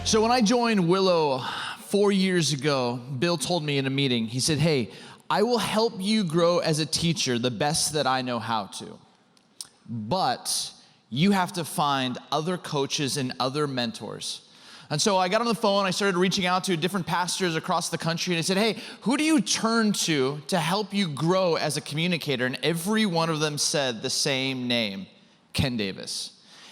So when I joined Willow 4 years ago, Bill told me in a meeting, he said, hey, I will help you grow as a teacher the best that I know how to. But you have to find other coaches and other mentors. And so I got on the phone, I started reaching out to different pastors across the country, and I said, hey, who do you turn to help you grow as a communicator? And every one of them said the same name, Ken Davis.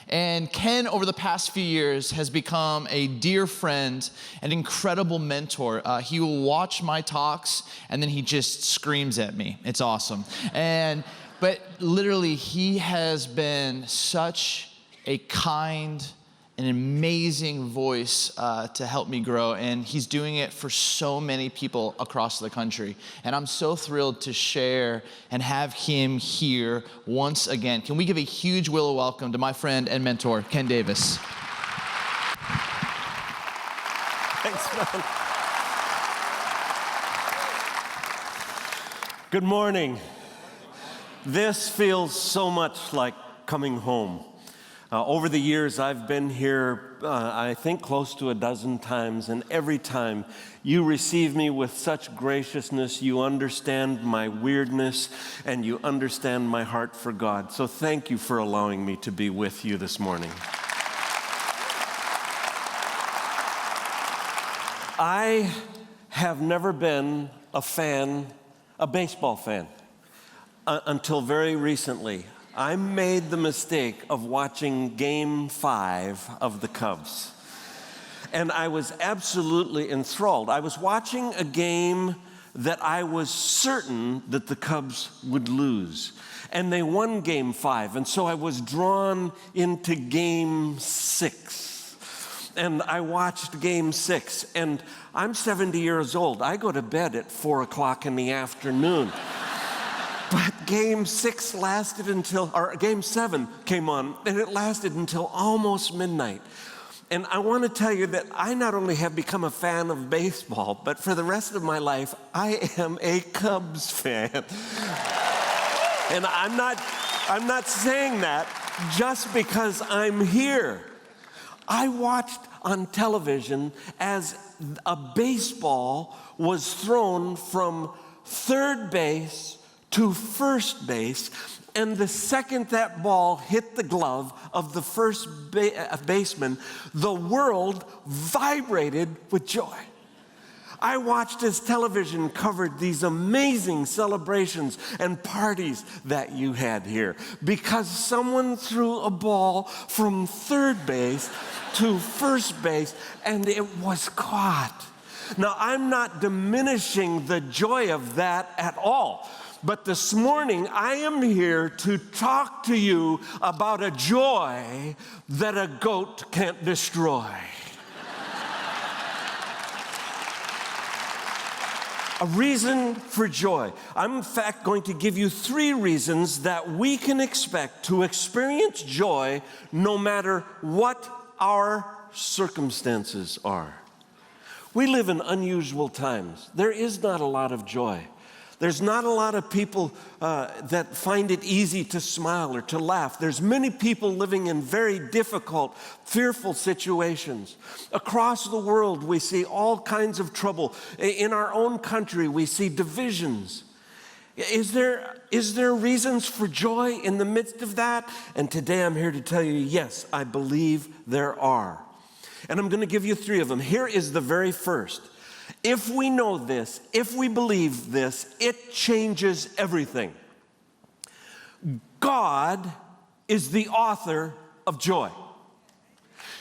And Ken, over the past few years, has become a dear friend, an incredible mentor. He will watch my talks, and then he just screams at me. It's awesome. But literally, he has been such a kind, an amazing voice to help me grow, and he's doing it for so many people across the country. And I'm so thrilled to share and have him here once again. Can we give a huge Willow welcome to my friend and mentor, Ken Davis. Thanks, man. Good morning. This feels so much like coming home. Over the years, I've been here, I think, close to a dozen times, and every time you receive me with such graciousness. You understand my weirdness, and you understand my heart for God. So thank you for allowing me to be with you this morning. I have never been a baseball fan, until very recently. I made the mistake of watching Game 5 of the Cubs, and I was absolutely enthralled. I was watching a game that I was certain that the Cubs would lose, and they won Game 5, and so I was drawn into Game 6, and I watched Game 6, and I'm 70 years old. I go to bed at 4 o'clock in the afternoon. But Game 6 lasted Game 7 came on, and it lasted until almost midnight. And I want to tell you that I not only have become a fan of baseball, but for the rest of my life, I am a Cubs fan. And I'm not saying that just because I'm here. I watched on television as a baseball was thrown from third base to first base, and the second that ball hit the glove of the first baseman, the world vibrated with joy. I watched as television covered these amazing celebrations and parties that you had here because someone threw a ball from third base to first base, and it was caught. Now, I'm not diminishing the joy of that at all. But this morning, I am here to talk to you about a joy that a goat can't destroy. A reason for joy. I'm, in fact, going to give you 3 reasons that we can expect to experience joy no matter what our circumstances are. We live in unusual times. There is not a lot of joy. There's not a lot of people that find it easy to smile or to laugh. There's many people living in very difficult, fearful situations. Across the world, we see all kinds of trouble. In our own country, we see divisions. Is there reasons for joy in the midst of that? And today I'm here to tell you, yes, I believe there are. And I'm going to give you 3 of them. Here is the very first. If we know this, if we believe this, it changes everything. God is the author of joy.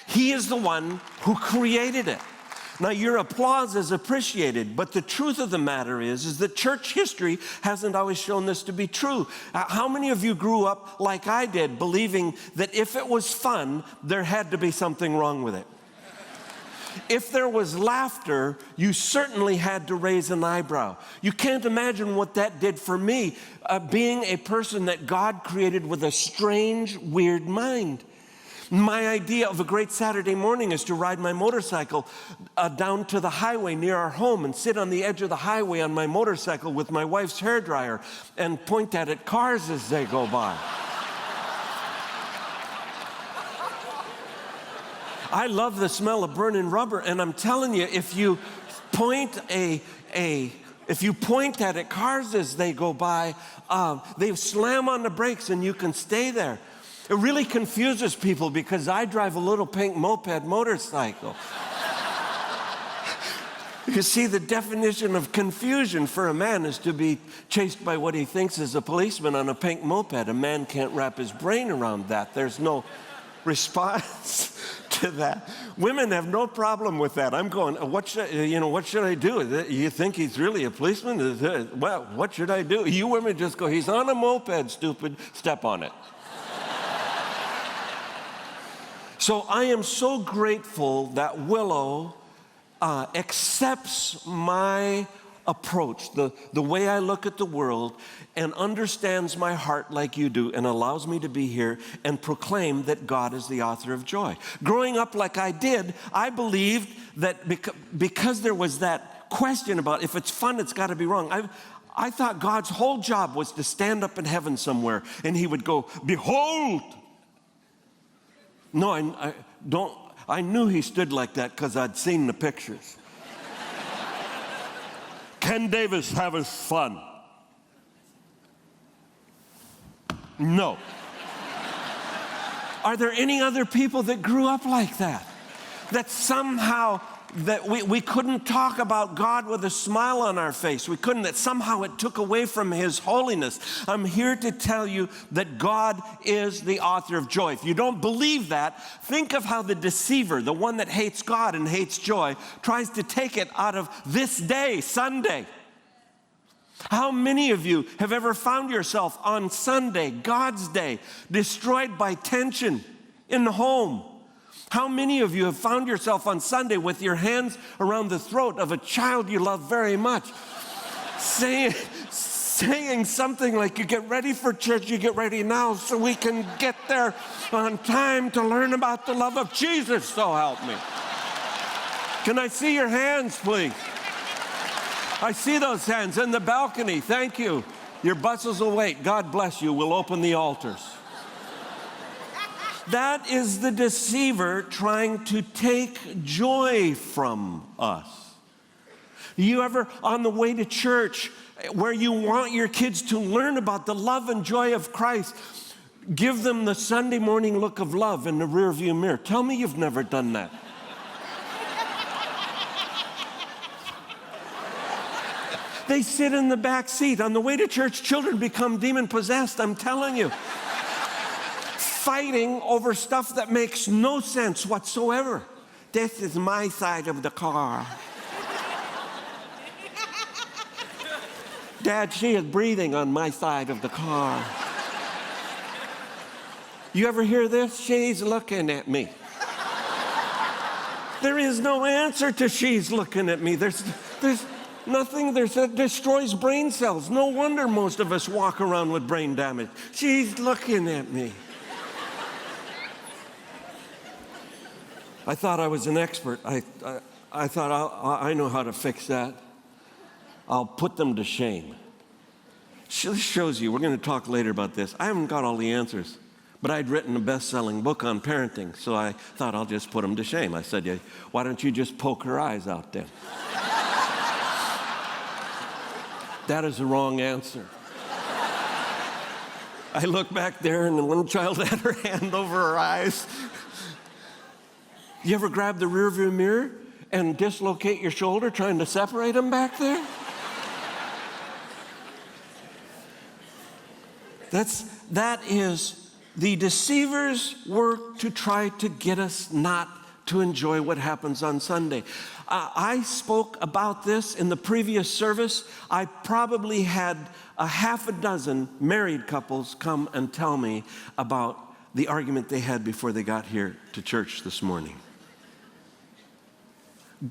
He is the one who created it. Now, your applause is appreciated, but the truth of the matter is that church history hasn't always shown this to be true. How many of you grew up like I did, believing that if it was fun, there had to be something wrong with it? If there was laughter, you certainly had to raise an eyebrow. You can't imagine what that did for me, being a person that God created with a strange, weird mind. My idea of a great Saturday morning is to ride my motorcycle down to the highway near our home and sit on the edge of the highway on my motorcycle with my wife's hairdryer and point that at cars as they go by. I love the smell of burning rubber, and I'm telling you, if you point if you point at it, cars as they go by, they slam on the brakes and you can stay there. It really confuses people because I drive a little pink moped motorcycle. You see, the definition of confusion for a man is to be chased by what he thinks is a policeman on a pink moped. A man can't wrap his brain around that. There's no response to that. Women have no problem with that. I'm going, what should I do? You think he's really a policeman? Well, what should I do? You women just go, he's on a moped, stupid, step on it. So I am so grateful that Willow accepts my approach, the way I look at the world, and understands my heart like you do, and allows me to be here and proclaim that God is the author of joy. Growing up like I did, I believed that because there was that question about if it's fun, it's got to be wrong. I thought God's whole job was to stand up in heaven somewhere, and he would go, behold. No, I don't. I knew he stood like that because I'd seen the pictures. Ken Davis have his fun. No. Are there any other people that grew up like that? That somehow that we couldn't talk about God with a smile on our face. We couldn't, that somehow it took away from his holiness. I'm here to tell you that God is the author of joy. If you don't believe that, think of how the deceiver, the one that hates God and hates joy, tries to take it out of this day, Sunday. How many of you have ever found yourself on Sunday, God's day, destroyed by tension in the home? How many of you have found yourself on Sunday with your hands around the throat of a child you love very much, saying something like, you get ready for church, you get ready now so we can get there on time to learn about the love of Jesus, so help me. Can I see your hands, please? I see those hands in the balcony. Thank you. Your buses will wait. God bless you. We'll open the altars. That is the deceiver trying to take joy from us. You ever, on the way to church, where you want your kids to learn about the love and joy of Christ, give them the Sunday morning look of love in the rearview mirror? Tell me you've never done that. They sit in the back seat. On the way to church, children become demon-possessed, I'm telling you. Fighting over stuff that makes no sense whatsoever. This is my side of the car. Dad, she is breathing on my side of the car. You ever hear this? She's looking at me. There is no answer to she's looking at me. There's nothing that destroys brain cells. No wonder most of us walk around with brain damage. She's looking at me. I thought I was an expert. I thought I know how to fix that. I'll put them to shame. This shows you, we're going to talk later about this. I haven't got all the answers, but I'd written a best-selling book on parenting, so I thought I'll just put them to shame. I said, why don't you just poke her eyes out then? That is the wrong answer. I look back there, and the little child had her hand over her eyes. You ever grab the rearview mirror and dislocate your shoulder trying to separate them back there? That is the deceiver's work to try to get us not to enjoy what happens on Sunday. I spoke about this in the previous service. I probably had a half a dozen married couples come and tell me about the argument they had before they got here to church this morning.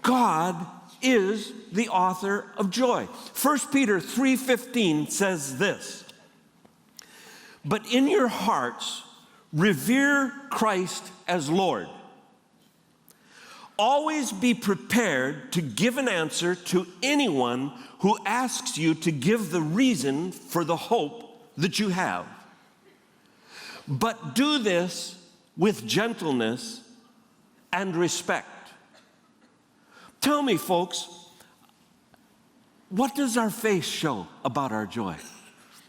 God is the author of joy. 1 Peter 3:15 says this, but in your hearts revere Christ as Lord. Always be prepared to give an answer to anyone who asks you to give the reason for the hope that you have. But do this with gentleness and respect. Tell me, folks, what does our face show about our joy?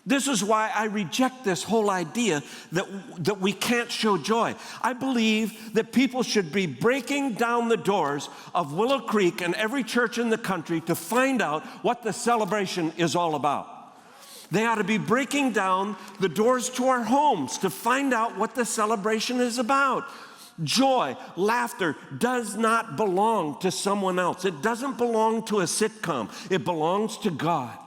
This is why I reject this whole idea that we can't show joy. I believe that people should be breaking down the doors of Willow Creek and every church in the country to find out what the celebration is all about. They ought to be breaking down the doors to our homes to find out what the celebration is about. Joy, laughter does not belong to someone else. It doesn't belong to a sitcom. It belongs to God.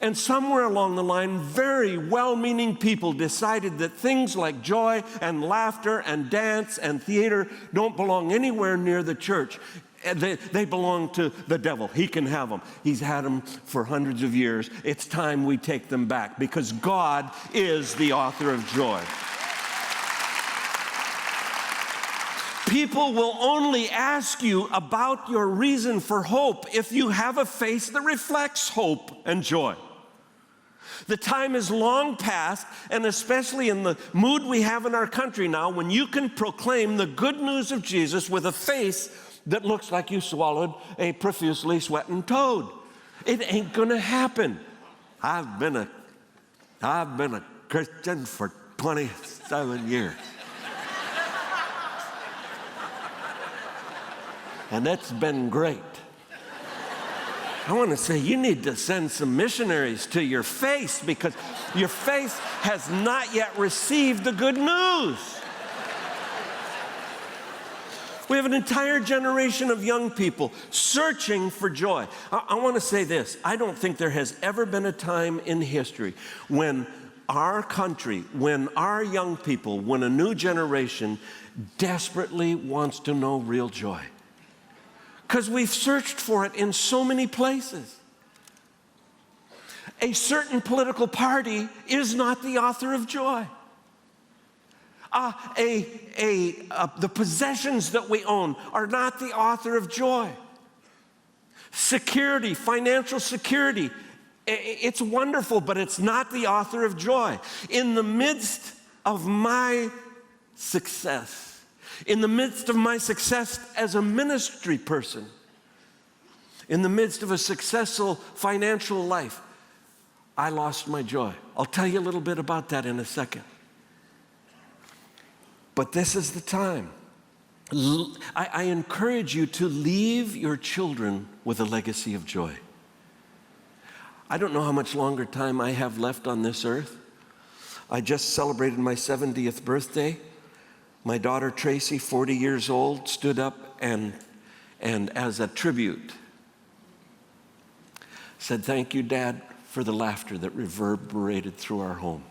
And somewhere along the line, very well-meaning people decided that things like joy and laughter and dance and theater don't belong anywhere near the church. They belong to the devil. He can have them. He's had them for hundreds of years. It's time we take them back because God is the author of joy. People will only ask you about your reason for hope if you have a face that reflects hope and joy. The time is long past, and especially in the mood we have in our country now, when you can proclaim the good news of Jesus with a face that looks like you swallowed a profusely sweating toad. It ain't gonna happen. I've been a Christian for 27 years. And that's been great. I want to say you need to send some missionaries to your face because your face has not yet received the good news. We have an entire generation of young people searching for joy. I want to say this. I don't think there has ever been a time in history when our country, when our young people, when a new generation desperately wants to know real joy. Because we've searched for it in so many places. A certain political party is not the author of joy. The possessions that we own are not the author of joy. Security, financial security, it's wonderful, but it's not the author of joy. In the midst of my success, in the midst of my success as a ministry person, in the midst of a successful financial life, I lost my joy. I'll tell you a little bit about that in a second. But this is the time. I encourage you to leave your children with a legacy of joy. I don't know how much longer time I have left on this earth. I just celebrated my 70th birthday. My daughter Tracy, 40 years old, stood up and as a tribute said, "Thank you, Dad, for the laughter that reverberated through our home."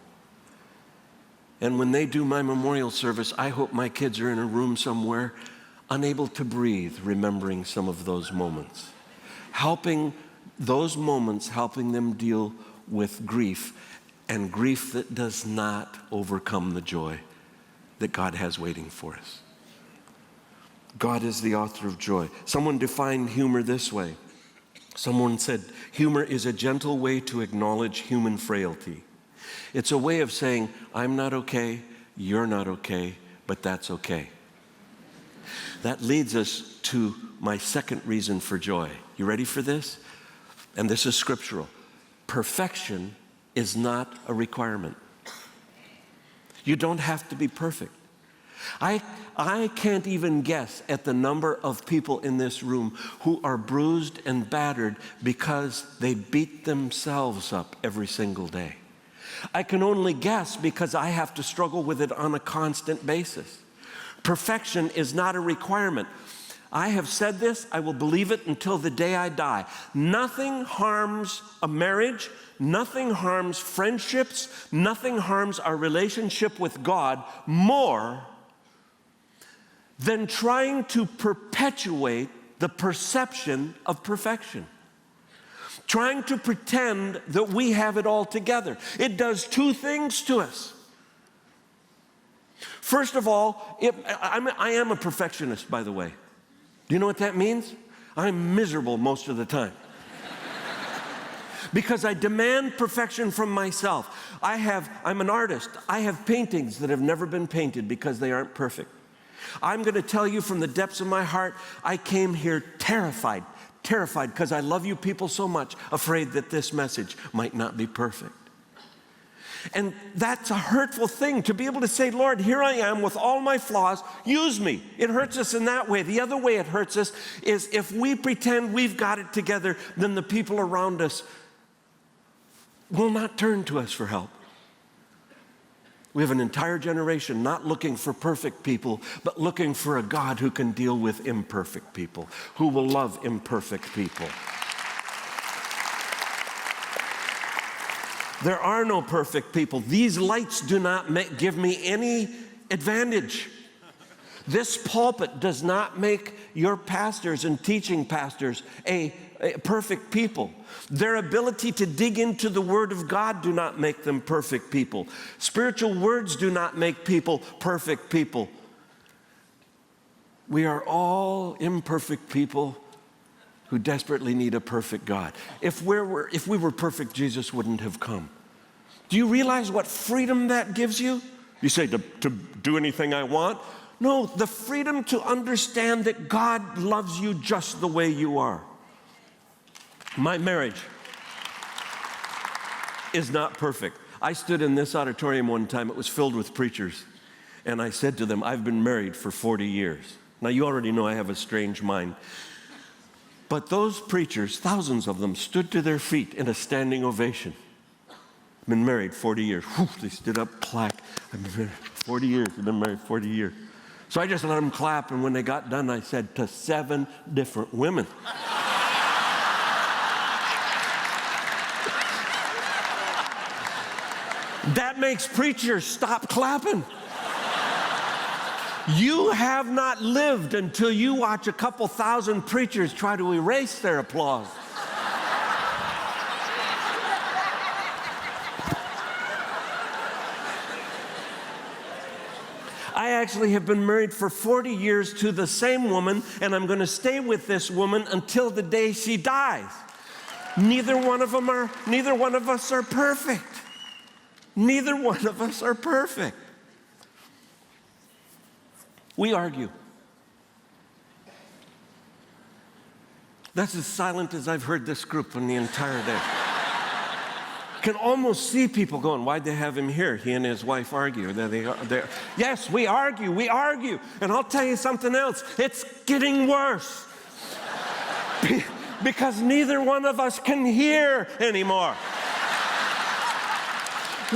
And when they do my memorial service, I hope my kids are in a room somewhere, unable to breathe, remembering some of those moments. Helping them deal with grief, and grief that does not overcome the joy that God has waiting for us. God is the author of joy. Someone defined humor this way. Someone said, humor is a gentle way to acknowledge human frailty. It's a way of saying, I'm not okay, you're not okay, but that's okay. That leads us to my second reason for joy. You ready for this? And this is scriptural. Perfection is not a requirement. You don't have to be perfect. I can't even guess at the number of people in this room who are bruised and battered because they beat themselves up every single day. I can only guess because I have to struggle with it on a constant basis. Perfection is not a requirement. I have said this, I will believe it until the day I die. Nothing harms a marriage, nothing harms friendships, nothing harms our relationship with God more than trying to perpetuate the perception of perfection. Trying to pretend that we have it all together. It does two things to us. First of all, I am a perfectionist, by the way. Do you know what that means? I'm miserable most of the time. Because I demand perfection from myself. I'm an artist. I have paintings that have never been painted because they aren't perfect. I'm going to tell you from the depths of my heart, I came here terrified because I love you people so much, afraid that this message might not be perfect. And that's a hurtful thing, to be able to say, Lord, here I am with all my flaws, use me. It hurts us in that way. The other way it hurts us is if we pretend we've got it together, then the people around us will not turn to us for help. We have an entire generation not looking for perfect people, but looking for a God who can deal with imperfect people, who will love imperfect people. There are no perfect people. These lights do not give me any advantage. This pulpit does not make your pastors and teaching pastors a perfect people. Their ability to dig into the Word of God do not make them perfect people. Spiritual words do not make people perfect people. We are all imperfect people who desperately need a perfect God. If we were perfect, Jesus wouldn't have come. Do you realize what freedom that gives you? You say, to do anything I want? No, the freedom to understand that God loves you just the way you are. My marriage is not perfect. I stood in this auditorium one time, it was filled with preachers, and I said to them, I've been married for 40 years. Now, you already know I have a strange mind. But those preachers, thousands of them, stood to their feet in a standing ovation. I've been married 40 years. Whew, they stood up, clack. I've been married 40 years. I've been married 40 years. So I just let them clap, and when they got done, I said, to 7 different women. That makes preachers stop clapping. You have not lived until you watch a couple thousand preachers try to erase their applause. I actually have been married for 40 years to the same woman, and I'm going to stay with this woman until the day she dies. Neither one of us are perfect. Neither one of us are perfect. We argue. That's as silent as I've heard this group in the entire day. Can almost see people going, why'd they have him here? He and his wife argue. Yes, we argue. And I'll tell you something else. It's getting worse. Because neither one of us can hear anymore.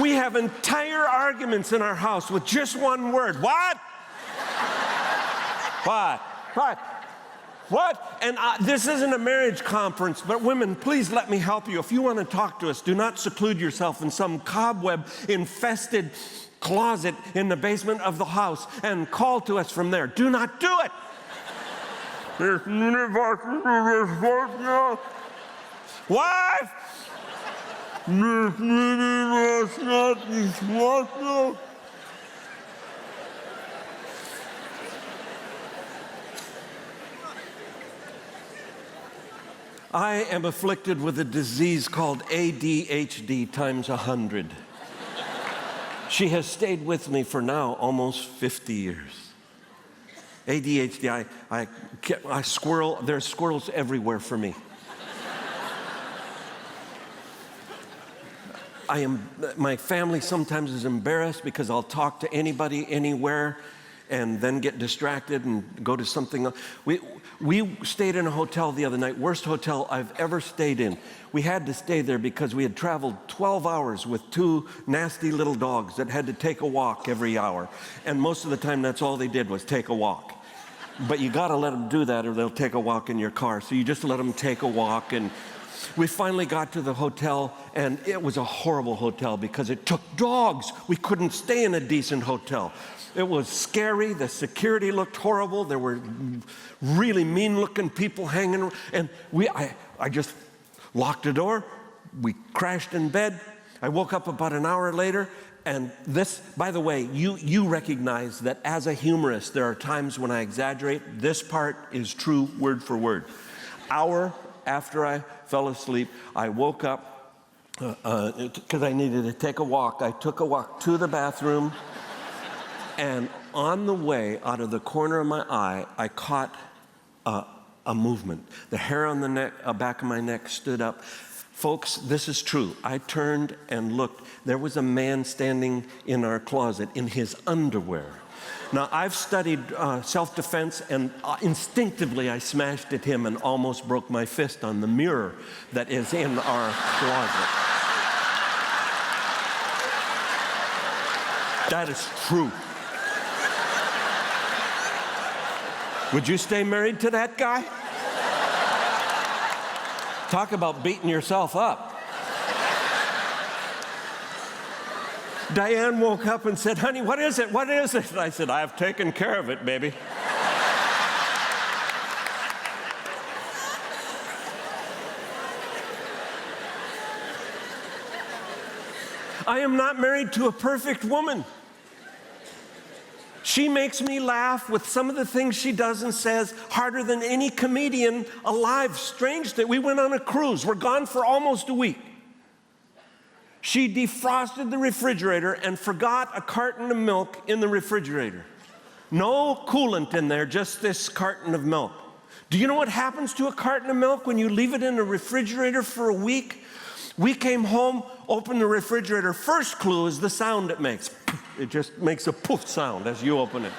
We have entire arguments in our house with just one word. What? What? And this isn't a marriage conference, but women, please let me help you. If you want to talk to us, do not seclude yourself in some cobweb-infested closet in the basement of the house and call to us from there. Do not do it. What? I am afflicted with a disease called ADHD times 100. She has stayed with me for now almost 50 years. ADHD, I squirrel, there's squirrels everywhere for me. My family sometimes is embarrassed because I'll talk to anybody, anywhere, and then get distracted and go to something else. We stayed in a hotel the other night, worst hotel I've ever stayed in. We had to stay there because we had traveled 12 hours with 2 nasty little dogs that had to take a walk every hour. And most of the time, that's all they did was take a walk. But you gotta let them do that or they'll take a walk in your car. So you just let them take a walk. And we finally got to the hotel, and it was a horrible hotel because it took dogs. We couldn't stay in a decent hotel. It was scary. The security looked horrible. There were really mean-looking people hanging around. And I just locked the door. We crashed in bed. I woke up about an hour later. And this, by the way, you recognize that as a humorist, there are times when I exaggerate. This part is true word for word. Hour after I fell asleep, I woke up because I needed to take a walk. I took a walk to the bathroom. And on the way, out of the corner of my eye, I caught a movement. The hair on the neck, back of my neck stood up. Folks, this is true. I turned and looked. There was a man standing in our closet in his underwear. Now, I've studied self-defense, and instinctively I smashed at him and almost broke my fist on the mirror that is in our closet. That is true. Would you stay married to that guy? Talk about beating yourself up. Diane woke up and said, honey, what is it? What is it? And I said, I've taken care of it, baby. I am not married to a perfect woman. She makes me laugh with some of the things she does and says harder than any comedian alive. Strange that we went on a cruise. We're gone for almost a week. She defrosted the refrigerator and forgot a carton of milk in the refrigerator. No coolant in there, just this carton of milk. Do you know what happens to a carton of milk when you leave it in a refrigerator for a week? We came home, opened the refrigerator. First clue is the sound it makes. It just makes a poof sound as you open it.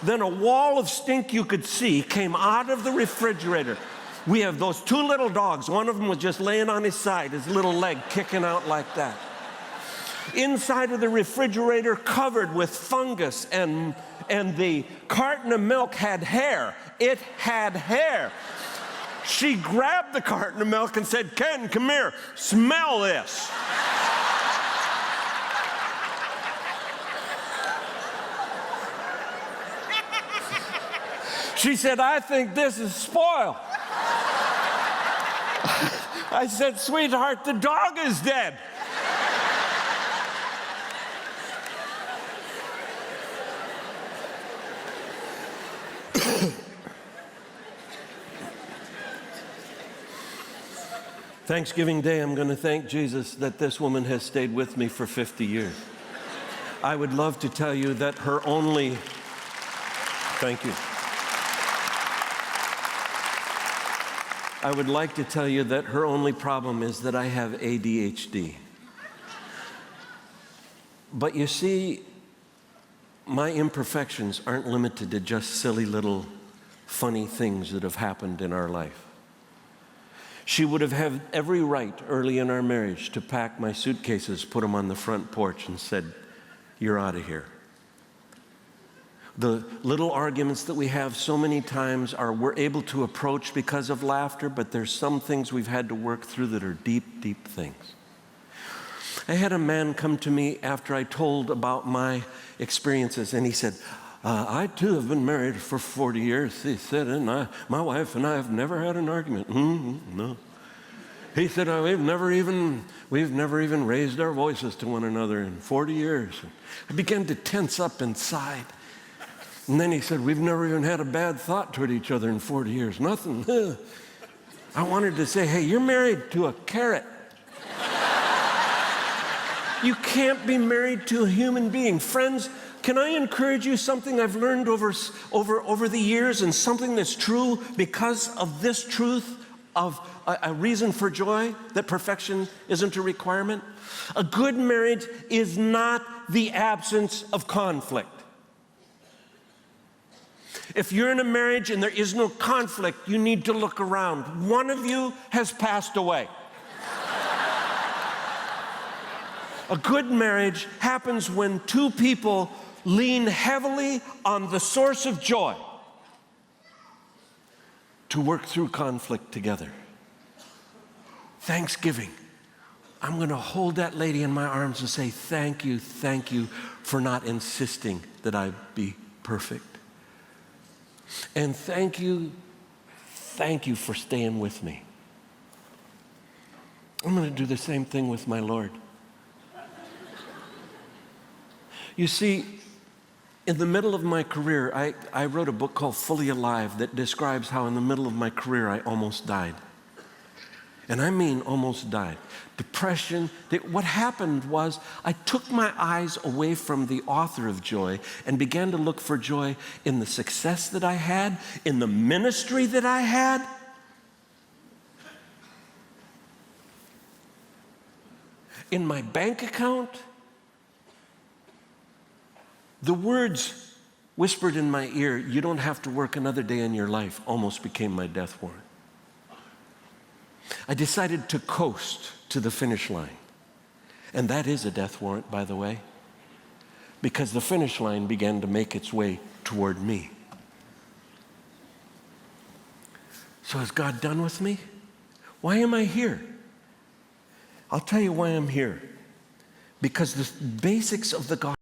Then a wall of stink you could see came out of the refrigerator. We have those two little dogs. One of them was just laying on his side, his little leg kicking out like that. Inside of the refrigerator, covered with fungus, and the carton of milk had hair. It had hair. She grabbed the carton of milk and said, Ken, come here, smell this. She said, I think this is spoiled. I said, sweetheart, the dog is dead. Thanksgiving Day, I'm going to thank Jesus that this woman has stayed with me for 50 years. I would love to tell you that her only, thank you. I would like to tell you that her only problem is that I have ADHD. But you see, my imperfections aren't limited to just silly little funny things that have happened in our life. She would have had every right early in our marriage to pack my suitcases, put them on the front porch, and said, you're out of here. The little arguments that we have so many times we're able to approach because of laughter, but there's some things we've had to work through that are deep, deep things. I had a man come to me after I told about my experiences, and he said, I too have been married for 40 years, he said, and my wife and I have never had an argument. No. He said, we've never even raised our voices to one another in 40 years. I began to tense up inside. And then he said, we've never even had a bad thought toward each other in 40 years. Nothing. I wanted to say, hey, you're married to a carrot. You can't be married to a human being. Friends, can I encourage you something I've learned over the years, and something that's true because of this truth of a reason for joy, that perfection isn't a requirement? A good marriage is not the absence of conflict. If you're in a marriage and there is no conflict, you need to look around. One of you has passed away. A good marriage happens when two people lean heavily on the source of joy to work through conflict together. Thanksgiving. I'm going to hold that lady in my arms and say, thank you for not insisting that I be perfect. And thank you for staying with me. I'm going to do the same thing with my Lord. You see, in the middle of my career, I wrote a book called Fully Alive that describes how in the middle of my career I almost died. And I mean almost died. Depression. What happened was I took my eyes away from the author of joy and began to look for joy in the success that I had, in the ministry that I had. In my bank account. The words whispered in my ear, "You don't have to work another day in your life," almost became my death warrant. I decided to coast to the finish line. And that is a death warrant, by the way, because the finish line began to make its way toward me. So is God done with me? Why am I here? I'll tell you why I'm here. Because the basics of the gospel